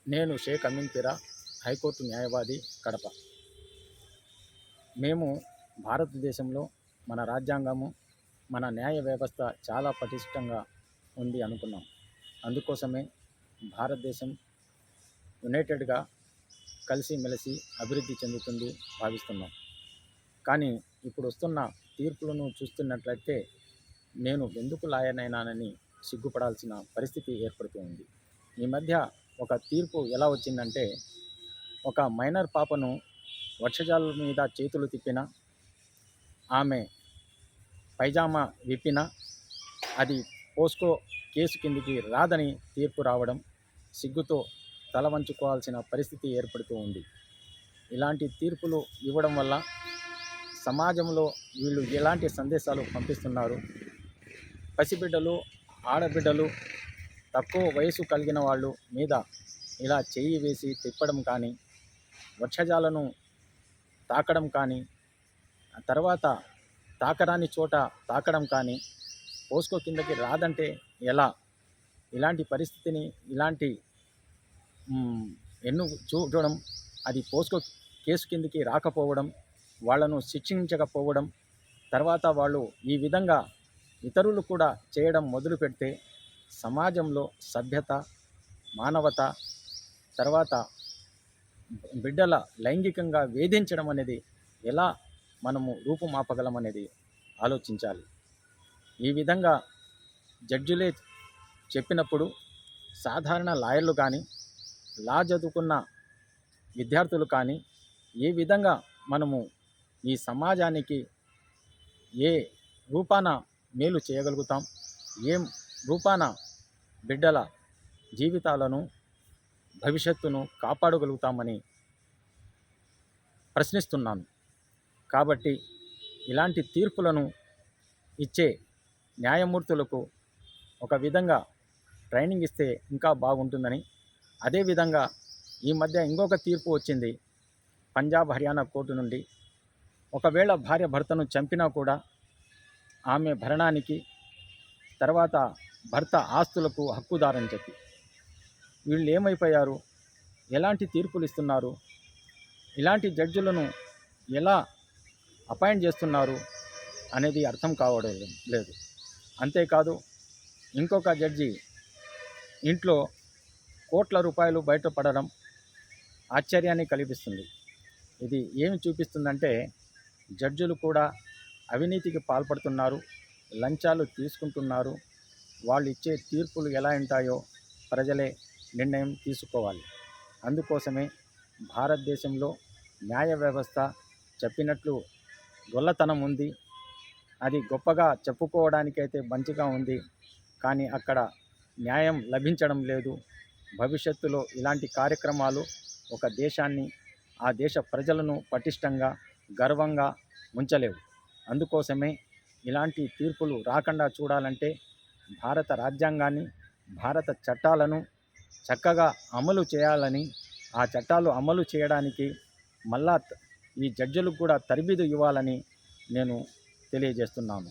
నేను షేక్ అమీన్ పీరా, హైకోర్టు న్యాయవాది, కడప. మేము భారతదేశంలో మన రాజ్యాంగము, మన న్యాయ వ్యవస్థ చాలా పటిష్టంగా ఉంది అనుకున్నాం. అందుకోసమే భారతదేశం యునైటెడ్గా కలిసిమెలిసి అభివృద్ధి చెందుతుంది భావిస్తున్నాం. కానీ ఇప్పుడు వస్తున్న తీర్పులను చూస్తున్నట్లయితే నేను ఎందుకు లాయర్నైనానని సిగ్గుపడాల్సిన పరిస్థితి ఏర్పడుతుంది. ఈ మధ్య ఒక తీర్పు ఎలా వచ్చిందంటే, ఒక మైనర్ పాపను వర్షజాల మీద చేతులు తిప్పిన, ఆమె పైజామా విప్పిన అది పోస్కో కేసు కిందికి రాదని తీర్పు రావడం సిగ్గుతో తల వంచుకోవాల్సిన పరిస్థితి ఏర్పడుతూ ఉంది. ఇలాంటి తీర్పులు ఇవ్వడం వల్ల సమాజంలో వీళ్ళు ఎలాంటి సందేశాలు పంపిస్తున్నారు? పసిబిడ్డలు, ఆడబిడ్డలు, తక్కువ వయసు కలిగిన వాళ్ళు మీద ఇలా చెయ్యి వేసి తిప్పడం కానీ, వర్షజాలను తాకడం కానీ, తర్వాత తాకరాని చోట తాకడం కానీ, పోస్కో కిందకి రాదంటే ఎలా? ఇలాంటి పరిస్థితిని ఇలాంటి చూడడం, అది పోస్కో కేసు కిందికి రాకపోవడం, వాళ్ళను శిక్షించకపోవడం, తర్వాత వాళ్ళు ఈ విధంగా ఇతరులు కూడా చేయడం మొదలు పెడితే సమాజంలో సభ్యత, మానవత, తర్వాత బిడ్డల లైంగికంగా వేధించడం అనేది ఎలా మనము రూపుమాపగలం అనేది ఆలోచించాలి. ఈ విధంగా జడ్జిలే చెప్పినప్పుడు సాధారణ లాయర్లు కానీ, లా చదువుకున్న విద్యార్థులు కానీ ఏ విధంగా మనము ఈ సమాజానికి ఏ రూపాన మేలు చేయగలుగుతాం, ఏం రూపాన బిడ్డల జీవితాలను, భవిష్యత్తును కాపాడగలుగుతామని ప్రశ్నిస్తున్నాను. కాబట్టి ఇలాంటి తీర్పులను ఇచ్చే న్యాయమూర్తులకు ఒక విధంగా ట్రైనింగ్ ఇస్తే ఇంకా బాగుంటుందని, అదేవిధంగా ఈ మధ్య ఇంకొక తీర్పు వచ్చింది పంజాబ్, హర్యానా కోర్టు నుండి. ఒకవేళ భార్య భర్తను చంపినా కూడా ఆమె భరణానికి, తర్వాత భర్త ఆస్తులకు హక్కుదారని చెప్పి వీళ్ళు ఏమైపోయారు? ఎలాంటి తీర్పులు ఇస్తున్నారు? ఇలాంటి జడ్జిలను ఎలా అపాయింట్ చేస్తున్నారు అనేది అర్థం కావడం లేదు. అంతేకాదు, ఇంకొక జడ్జి ఇంట్లో కోట్ల రూపాయలు బయటపడడం ఆశ్చర్యాన్ని కలిగిస్తుంది. ఇది ఏమి చూపిస్తుందంటే, జడ్జిలు కూడా అవినీతికి పాల్పడుతున్నారు, లంచాలు తీసుకుంటున్నారు. వాళ్ళు ఇచ్చే తీర్పులు ఎలా ఉంటాయో ప్రజలే నిర్ణయం తీసుకోవాలి. అందుకోసమే భారతదేశంలో న్యాయ వ్యవస్థ చెప్పినట్లు గొల్లతనం ఉంది. అది గొప్పగా చెప్పుకోవడానికైతే మంచిగా ఉంది, కానీ అక్కడ న్యాయం లభించడం లేదు. భవిష్యత్తులో ఇలాంటి కార్యక్రమాలు ఒక దేశాన్ని, ఆ దేశ ప్రజలను పటిష్టంగా, గర్వంగా ఉంచలేవు. అందుకోసమే ఇలాంటి తీర్పులు రాకుండా చూడాలంటే భారత రాజ్యాంగాన్ని, భారత చట్టాలను చక్కగా అమలు చేయాలని, ఆ చట్టాలు అమలు చేయడానికి మళ్ళా ఈ జడ్జిలకు కూడా తరబీదు ఇవ్వాలని నేను తెలియజేస్తున్నాను.